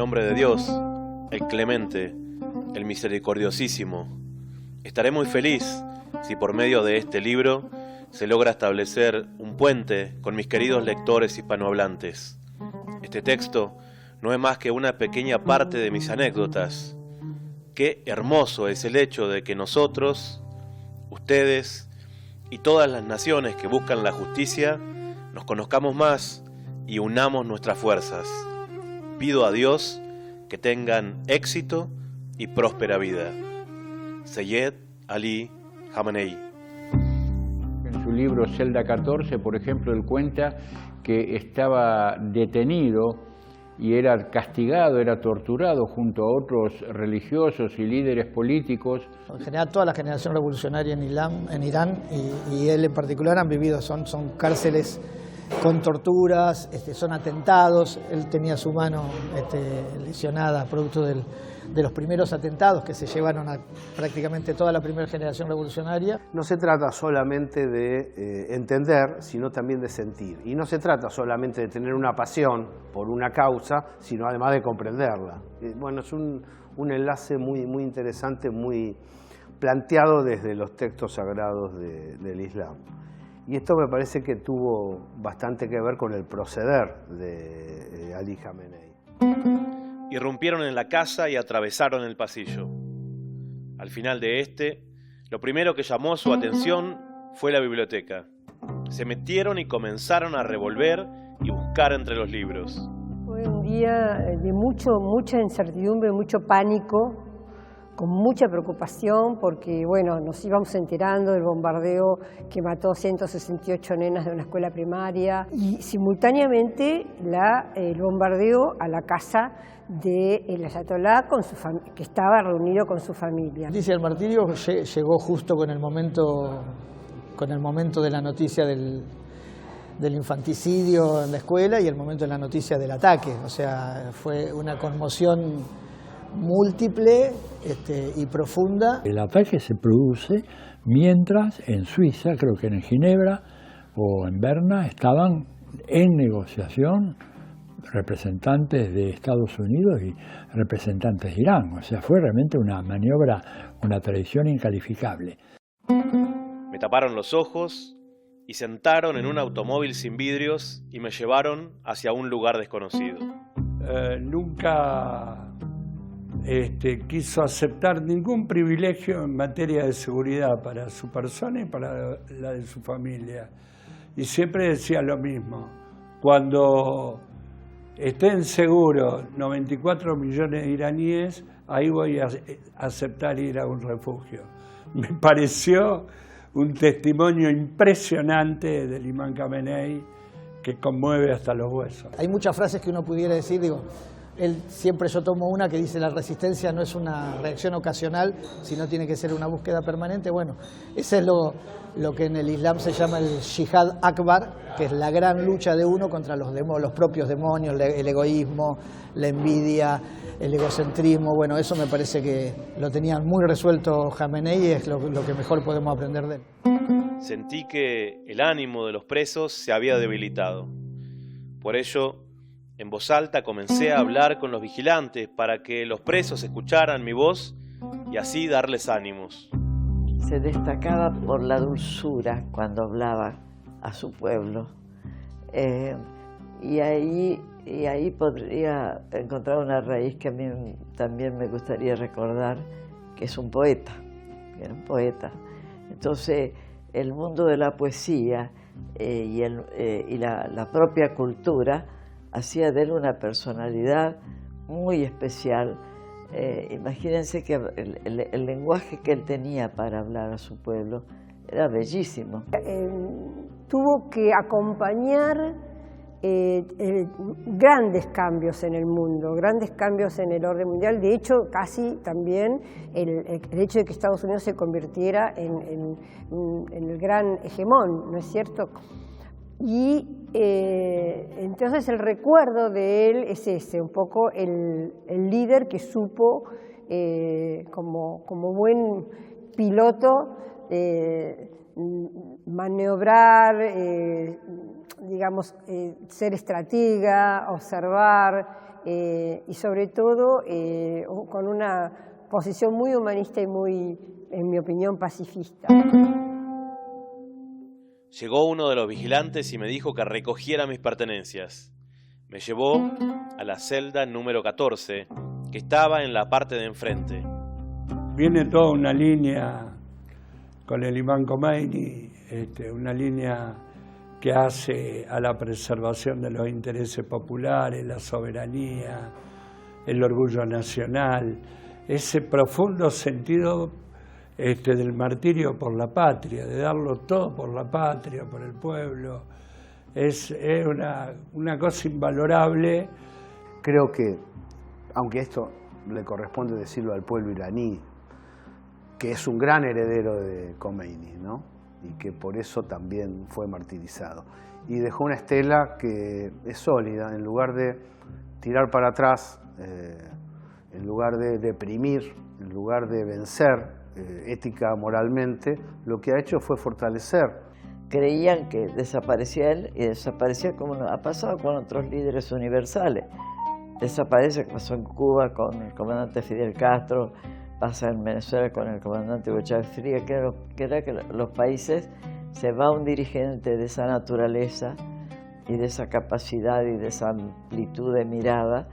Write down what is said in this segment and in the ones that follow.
nombre de Dios, el Clemente, el Misericordiosísimo. Estaré muy feliz si por medio de este libro se logra establecer un puente con mis queridos lectores hispanohablantes. Este texto no es más que una pequeña parte de mis anécdotas. Qué hermoso es el hecho de que nosotros, ustedes y todas las naciones que buscan la justicia, nos conozcamos más y unamos nuestras fuerzas. Pido a Dios que tengan éxito y próspera vida. Seyed Ali Khamenei. En su libro Celda 14, por ejemplo, él cuenta que estaba detenido y era castigado, era torturado junto a otros religiosos y líderes políticos. En general, toda la generación revolucionaria en Irán y él en particular han vivido, son cárceles con torturas, son atentados. Él tenía su mano lesionada producto de los primeros atentados que se llevaron a prácticamente toda la primera generación revolucionaria. No se trata solamente de entender, sino también de sentir. Y no se trata solamente de tener una pasión por una causa, sino además de comprenderla. Bueno, es un enlace muy interesante, muy planteado desde los textos sagrados del Islam. Y esto me parece que tuvo bastante que ver con el proceder de Ali Khamenei. Irrumpieron en la casa y atravesaron el pasillo. Al final de lo primero que llamó su atención fue la biblioteca. Se metieron y comenzaron a revolver y buscar entre los libros. Fue un día de mucha incertidumbre, mucho pánico, con mucha preocupación porque, bueno, nos íbamos enterando del bombardeo que mató 168 nenas de una escuela primaria y simultáneamente el bombardeo a la casa del ayatolá que estaba reunido con su familia. La noticia del martirio llegó justo con el momento de la noticia del infanticidio en la escuela y el momento de la noticia del ataque. O sea, fue una conmoción múltiple y profunda. El ataque se produce mientras en Suiza, creo que en Ginebra o en Berna, estaban en negociación representantes de Estados Unidos y representantes de Irán. O sea, fue realmente una maniobra, una traición incalificable. Me taparon los ojos y sentaron en un automóvil sin vidrios y me llevaron hacia un lugar desconocido. Nunca quiso aceptar ningún privilegio en materia de seguridad para su persona y para la de su familia. Y siempre decía lo mismo: cuando estén seguros 94 millones de iraníes, ahí voy a aceptar ir a un refugio. Me pareció un testimonio impresionante del imán Khamenei que conmueve hasta los huesos. Hay muchas frases que uno pudiera decir, yo tomo una que dice: la resistencia no es una reacción ocasional, sino tiene que ser una búsqueda permanente. Bueno, ese es lo que en el Islam se llama el Jihad Akbar, que es la gran lucha de uno contra los propios demonios, el egoísmo, la envidia, el egocentrismo. Bueno, eso me parece que lo tenían muy resuelto Khamenei y es lo que mejor podemos aprender de él. Sentí que el ánimo de los presos se había debilitado. Por ello, en voz alta comencé a hablar con los vigilantes para que los presos escucharan mi voz y así darles ánimos. Se destacaba por la dulzura cuando hablaba a su pueblo. Y ahí podría encontrar una raíz que a mí también me gustaría recordar, que es un poeta, que era un poeta. Entonces, el mundo de la poesía y la propia cultura hacía de él una personalidad muy especial. Imagínense que el lenguaje que él tenía para hablar a su pueblo era bellísimo. Tuvo que acompañar grandes cambios en el mundo, grandes cambios en el orden mundial. De hecho, casi también el hecho de que Estados Unidos se convirtiera en el gran hegemón, ¿no es cierto? Y entonces el recuerdo de él es ese, un poco el líder que supo, como buen piloto, maniobrar, digamos, ser estratega, observar y sobre todo con una posición muy humanista y muy, en mi opinión, pacifista. Llegó uno de los vigilantes y me dijo que recogiera mis pertenencias. Me llevó a la celda número 14, que estaba en la parte de enfrente. Viene toda una línea con el imán Khomeini, una línea que hace a la preservación de los intereses populares, la soberanía, el orgullo nacional, ese profundo sentido del martirio por la patria, de darlo todo por la patria, por el pueblo. Es una cosa invalorable. Creo que, aunque esto le corresponde decirlo al pueblo iraní, que es un gran heredero de Khomeini, ¿no? Y que por eso también fue martirizado. Y dejó una estela que es sólida, en lugar de tirar para atrás, en lugar de deprimir, en lugar de vencer ética, moralmente, lo que ha hecho fue fortalecer. Creían que desaparecía él y desaparecía como ha pasado con otros líderes universales. Desaparece, pasó en Cuba con el comandante Fidel Castro, pasa en Venezuela con el comandante Hugo Chávez Frías, que era que los países se va un dirigente de esa naturaleza y de esa capacidad y de esa amplitud de mirada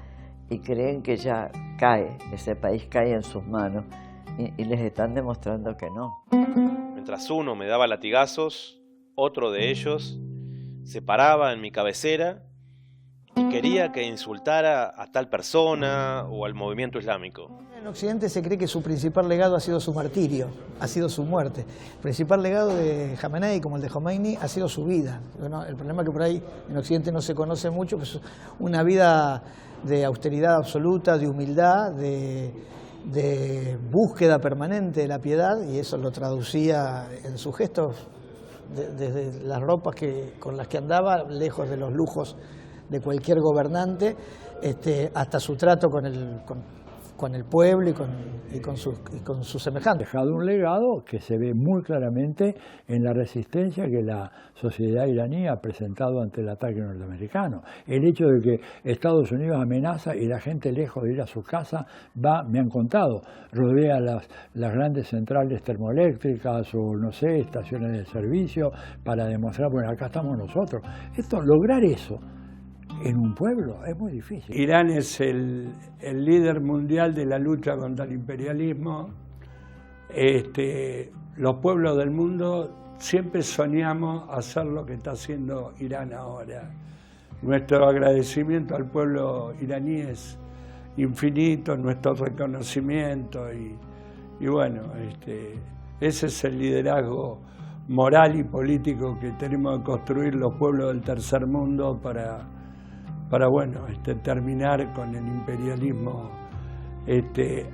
y creen que ya cae, ese país cae en sus manos y les están demostrando que no. Mientras uno me daba latigazos, otro de ellos se paraba en mi cabecera y quería que insultara a tal persona o al movimiento islámico. En Occidente se cree que su principal legado ha sido su martirio, ha sido su muerte. El principal legado de Jamenei, como el de Khomeini, ha sido su vida. Bueno, el problema es que por ahí en Occidente no se conoce mucho, que es una vida de austeridad absoluta, de humildad, de búsqueda permanente de la piedad, y eso lo traducía en sus gestos, desde las ropas con las que andaba, lejos de los lujos de cualquier gobernante, hasta su trato con el pueblo y con sus semejantes. Ha dejado un legado que se ve muy claramente en la resistencia que la sociedad iraní ha presentado ante el ataque norteamericano. El hecho de que Estados Unidos amenaza y la gente, lejos de ir a su casa, me han contado, rodea las grandes centrales termoeléctricas o, no sé, estaciones de servicio para demostrar, bueno, acá estamos nosotros. Lograr eso en un pueblo es muy difícil. Irán es el líder mundial de la lucha contra el imperialismo. Los pueblos del mundo siempre soñamos hacer lo que está haciendo Irán ahora. Nuestro agradecimiento al pueblo iraní es infinito, nuestro reconocimiento y bueno, ese es el liderazgo moral y político que tenemos que construir los pueblos del tercer mundo para bueno, terminar con el imperialismo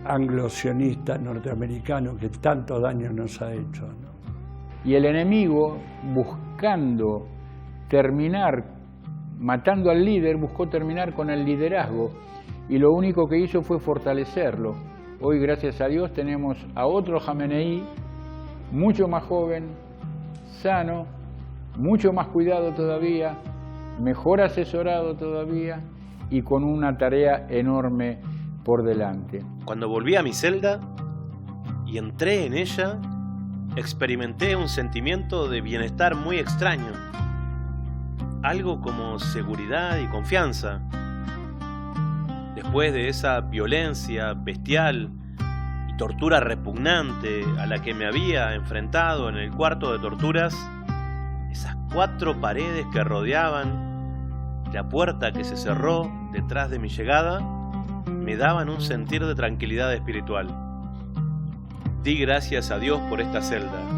anglo-sionista norteamericano que tantos daños nos ha hecho, ¿no? Y el enemigo, buscando terminar, matando al líder, buscó terminar con el liderazgo y lo único que hizo fue fortalecerlo. Hoy, gracias a Dios, tenemos a otro Jamenei, mucho más joven, sano, mucho más cuidado todavía, mejor asesorado todavía y con una tarea enorme por delante. Cuando volví a mi celda y entré en ella, experimenté un sentimiento de bienestar muy extraño, algo como seguridad y confianza. Después de esa violencia bestial y tortura repugnante a la que me había enfrentado en el cuarto de torturas, esas 4 paredes que rodeaban la puerta que se cerró detrás de mi llegada me daban un sentir de tranquilidad espiritual. Di gracias a Dios por esta celda.